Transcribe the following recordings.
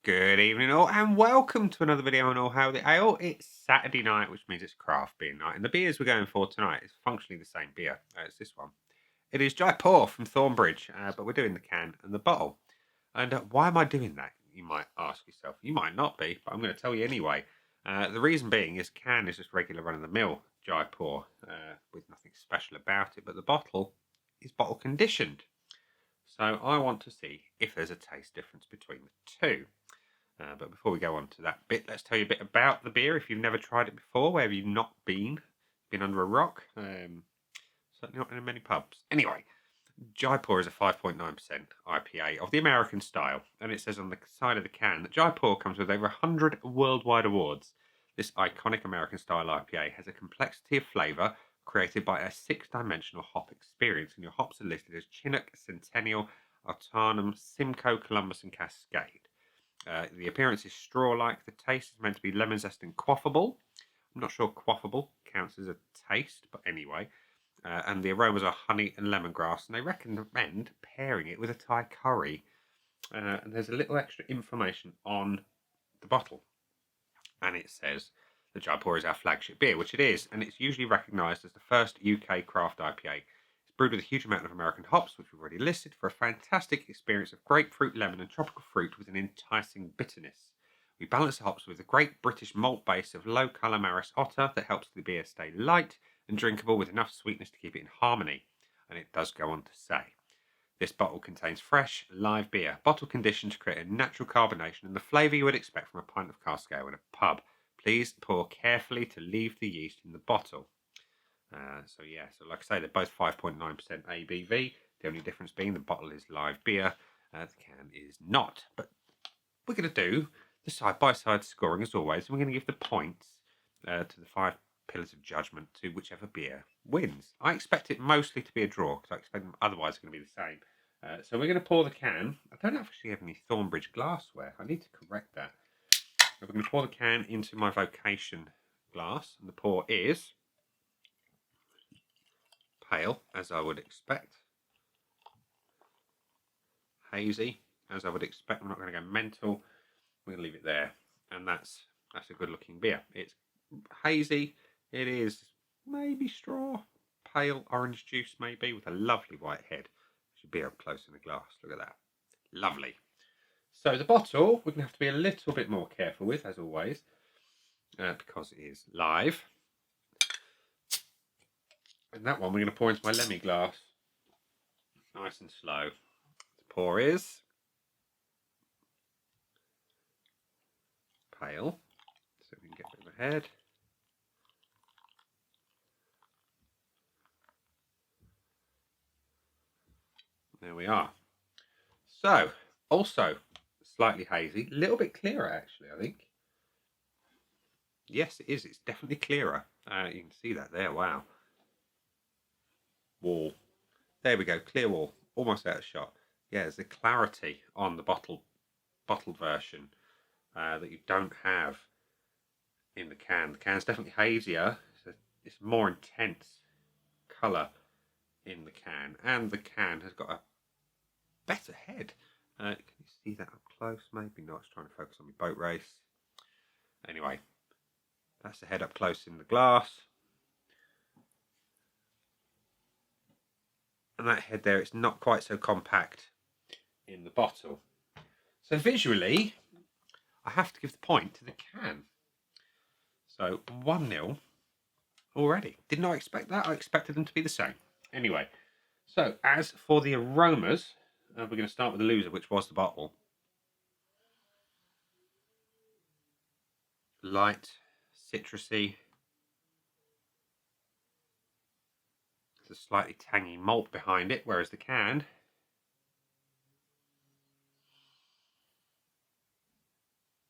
Good evening all and welcome to another video on All Hail the Ale. It's Saturday night, which means it's craft beer night, and the beers we're going for tonight is functionally the same beer as this one. It is Jaipur from Thornbridge, but we're doing the can and the bottle. And why am I doing that, you might ask yourself. You might not be, but I'm going to tell you anyway. The reason being is can is just regular run-of-the-mill Jaipur with nothing special about it, but the bottle is bottle conditioned. So I want to see if there's a taste difference between the two. But before we go on to that bit, let's tell you a bit about the beer. If you've never tried it before, where have you not been under a rock? Certainly not in many pubs. Anyway, Jaipur is a 5.9% IPA of the American style, and it says on the side of the can that Jaipur comes with over 100 worldwide awards. This iconic American style IPA has a complexity of flavour created by a six-dimensional hop experience, and your hops are listed as Chinook, Centennial, Artarmon, Simcoe, Columbus, and Cascade. The appearance is straw-like. The taste is meant to be lemon zest and quaffable. I'm not sure quaffable counts as a taste, but anyway. And the aromas are honey and lemongrass, and they recommend pairing it with a Thai curry. And there's a little extra information on the bottle. And it says the Jaipur is our flagship beer, which it is, and it's usually recognised as the first UK craft IPA. Brewed with a huge amount of American hops, which we've already listed, for a fantastic experience of grapefruit, lemon, and tropical fruit with an enticing bitterness. We balance the hops with a great British malt base of low Calamaris otter that helps the beer stay light and drinkable with enough sweetness to keep it in harmony. And it does go on to say, this bottle contains fresh, live beer, bottle conditioned to create a natural carbonation and the flavour you would expect from a pint of cask ale in a pub. Please pour carefully to leave the yeast in the bottle. So like I say, they're both 5.9% ABV. The only difference being the bottle is live beer, the can is not. But we're going to do the side-by-side scoring as always, and we're going to give the points to the 5 pillars of judgment to whichever beer wins. I expect it mostly to be a draw, because I expect them otherwise going to be the same. So we're going to pour the can. I don't actually have any Thornbridge glassware. I need to correct that. We're going to pour the can into my vocation glass, and the pour is pale, as I would expect. Hazy, as I would expect. I'm not going to go mental. We're going to leave it there. And that's a good looking beer. It's hazy. It is maybe straw. Pale orange juice maybe with a lovely white head. Should be up close in the glass. Look at that. Lovely. So the bottle, we're going to have to be a little bit more careful with, as always, because it is live. And that one we're going to pour into my Lemmy glass. Nice and slow. The pour is pale, so we can get a bit of a head. There we are. So, also slightly hazy, a little bit clearer actually, I think. Yes, it is. It's definitely clearer. You can see that there. Wow. Wall. There we go. Clear wall. Almost out of shot. Yeah, there's a clarity on the bottled version that you don't have in the can. The can's definitely hazier. It's more intense colour in the can, and the can has got a better head. Can you see that up close? Maybe not. It's trying to focus on my boat race. Anyway, that's the head up close in the glass. And that head there, it's not quite so compact in the bottle. So visually, I have to give the point to the can. So 1-0 already. Did not expect that. I expected them to be the same. Anyway, so as for the aromas, we're going to start with the loser, which was the bottle. Light, citrusy. There's a slightly tangy malt behind it, whereas the can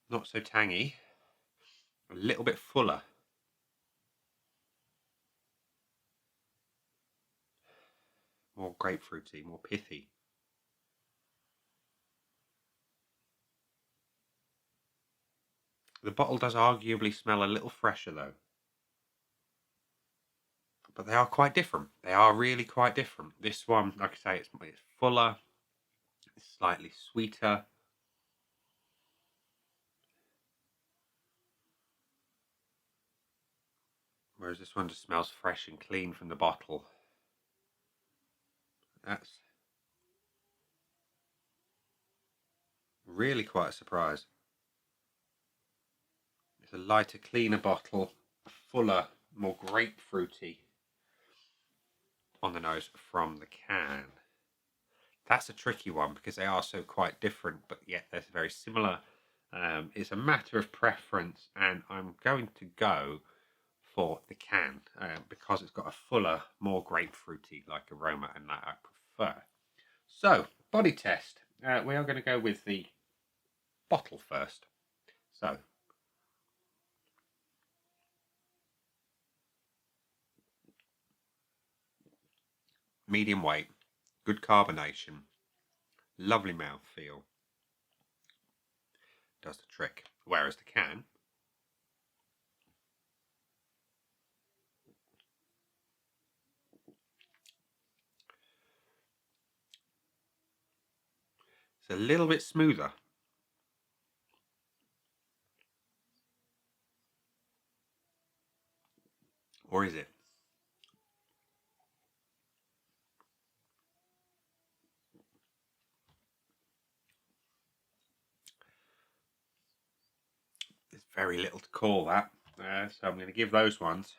not so tangy, a little bit fuller. More grapefruity, more pithy. The bottle does arguably smell a little fresher though. But they are quite different. They are really quite different. This one, like I say, it's fuller, it's slightly sweeter. Whereas this one just smells fresh and clean from the bottle. That's really quite a surprise. It's a lighter, cleaner bottle, fuller, more grapefruity on the nose from the can. That's a tricky one because they are so quite different, but yet they're very similar. It's a matter of preference, and I'm going to go for the can because it's got a fuller, more grapefruity like aroma, and that I prefer. So, body test. We are going to go with the bottle first. So, medium weight, good carbonation, lovely mouthfeel. Does the trick. Whereas the can, it's a little bit smoother. Or is it? There's very little to call that. So I'm going to give those ones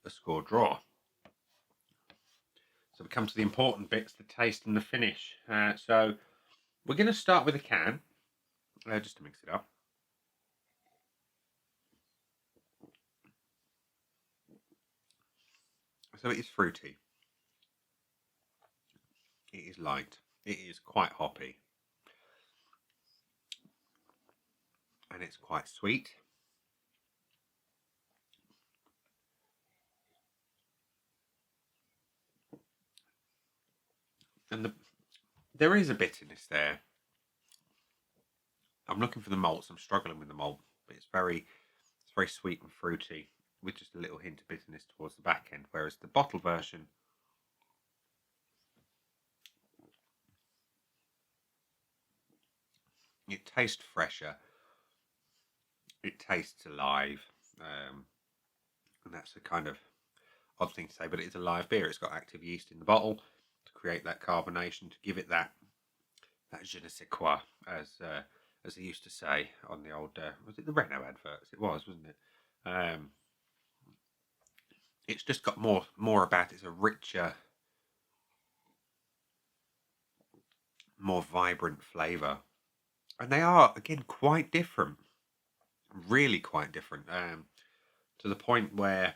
a score draw. So we come to the important bits, the taste and the finish. So we're going to start with a can, just to mix it up. So it is fruity. It is light. It is quite hoppy. And it's quite sweet. And there is a bitterness there. I'm looking for the malts. I'm struggling with the malt, but it's very sweet and fruity with just a little hint of bitterness towards the back end. Whereas the bottle version, it tastes fresher. It tastes alive, and that's a kind of odd thing to say, but it is a live beer. It's got active yeast in the bottle to create that carbonation, to give it that je ne sais quoi, as they used to say on the old was it the Renault adverts? It was, wasn't it? It's just got more about it. It's a richer, more vibrant flavour, and they are again quite different, really quite different, to the point where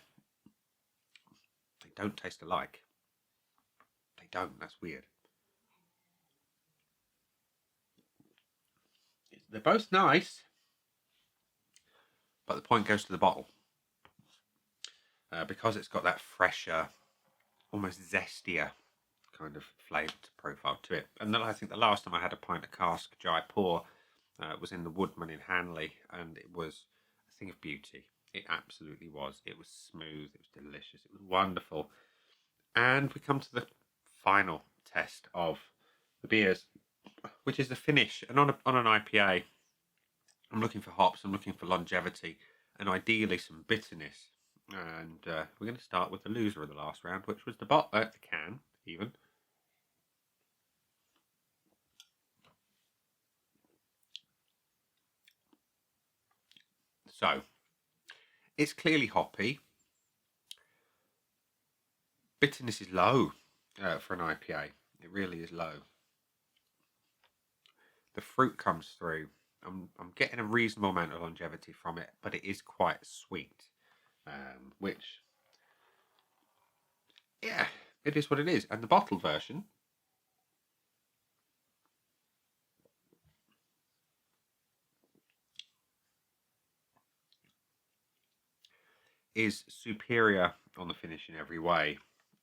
they don't taste alike. They don't. That's weird. They're both nice, but the point goes to the bottle. Because it's got that fresher, almost zestier kind of flavour profile to it. And then I think the last time I had a pint of cask Jaipur was in the Woodman in Hanley, and it was a thing of beauty. It absolutely was. It was smooth, it was delicious, it was wonderful. And we come to the final test of the beers, which is the finish. And on an IPA, I'm looking for hops, I'm looking for longevity, and ideally some bitterness. And we're going to start with the loser of the last round, which was the can, even. So, it's clearly hoppy. Bitterness is low for an IPA. It really is low. The fruit comes through. I'm getting a reasonable amount of longevity from it, but it is quite sweet, which, yeah, it is what it is. And the bottled version is superior on the finish in every way,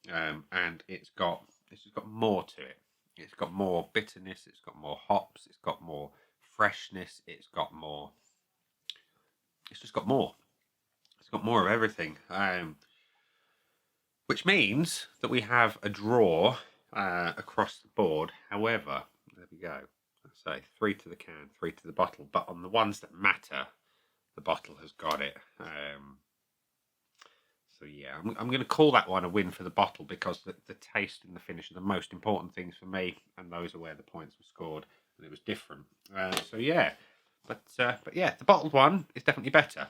and it's got more to it. It's got more bitterness. It's got more hops. It's got more freshness. It's got more. It's just got more. It's got more of everything, which means that we have a draw across the board. However, there we go. Let's say 3 to the can, 3 to the bottle. But on the ones that matter, the bottle has got it. So yeah, I'm going to call that one a win for the bottle because the taste and the finish are the most important things for me, and those are where the points were scored, and it was different. So yeah, but yeah, the bottled one is definitely better.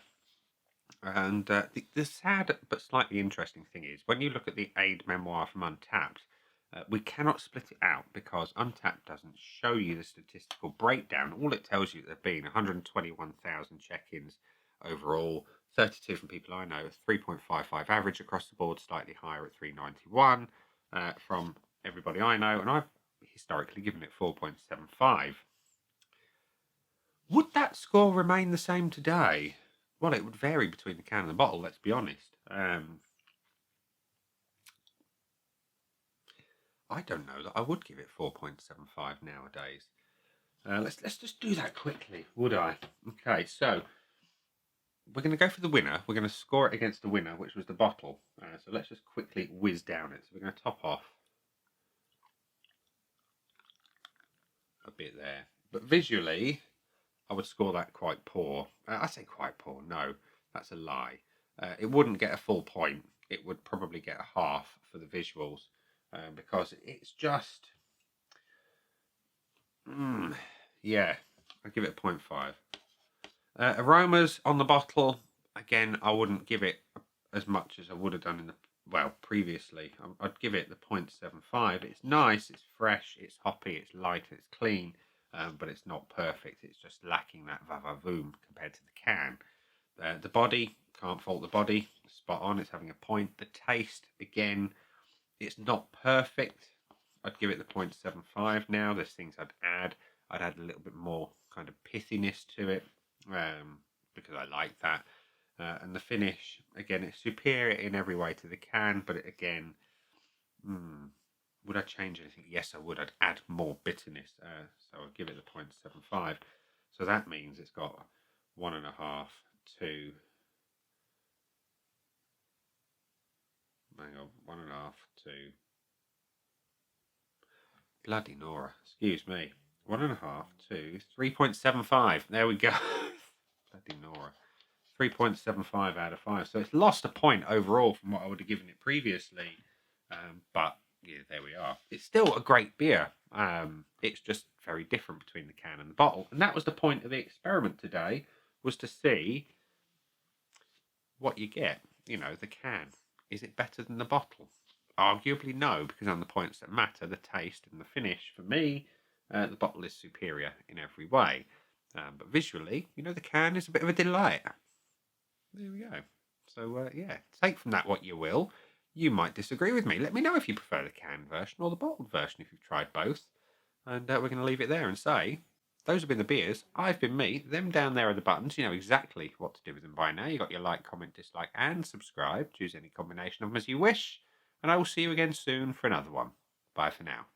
And the sad but slightly interesting thing is when you look at the aid memoir from Untapped, we cannot split it out because Untapped doesn't show you the statistical breakdown. All it tells you there have been 121,000 check-ins overall, 32 from people I know, 3.55 average across the board, slightly higher at 391 from everybody I know, and I've historically given it 4.75. Would that score remain the same today? Well, it would vary between the can and the bottle, let's be honest. I don't know that I would give it 4.75 nowadays. Let's just do that quickly, would I? Okay, so we're going to go for the winner. We're going to score it against the winner, which was the bottle. So let's just quickly whiz down it. So we're going to top off a bit there. But visually, I would score that quite poor. I say quite poor. No, that's a lie. It wouldn't get a full point. It would probably get a half for the visuals because it's just... yeah, I'd give it a 0.5. Aromas on the bottle, again, I wouldn't give it as much as I would have done in the previously. I'd give it the 0.75. It's nice, it's fresh, it's hoppy, it's light, it's clean, but it's not perfect. It's just lacking that va-va-voom compared to the can. The body, can't fault the body, spot on, it's having a point. The taste, again, it's not perfect. I'd give it the 0.75 now. There's things I'd add. I'd add a little bit more kind of pithiness to it because I like that. And the finish, again, it's superior in every way to the can, but again, would I change anything? Yes, I would. I'd add more bitterness. So I'd give it the 0.75. So that means it's got 1.5 to... hang on, 1.5 to... bloody Nora, excuse me. 1.5 to 3.75. There we go. Bloody Nora. 3.75 out of 5. So it's lost a point overall from what I would have given it previously. But yeah, there we are. It's still a great beer. It's just very different between the can and the bottle. And that was the point of the experiment today, was to see what you get. You know, the can. Is it better than the bottle? Arguably no, because on the points that matter, the taste and the finish, for me, the bottle is superior in every way. But visually, you know, the can is a bit of a delight. There we go. So, yeah, take from that what you will. You might disagree with me. Let me know if you prefer the canned version or the bottled version if you've tried both. And we're going to leave it there and say, those have been the beers. I've been me. Them down there are the buttons. You know exactly what to do with them by now. You've got your like, comment, dislike, and subscribe. Choose any combination of them as you wish. And I will see you again soon for another one. Bye for now.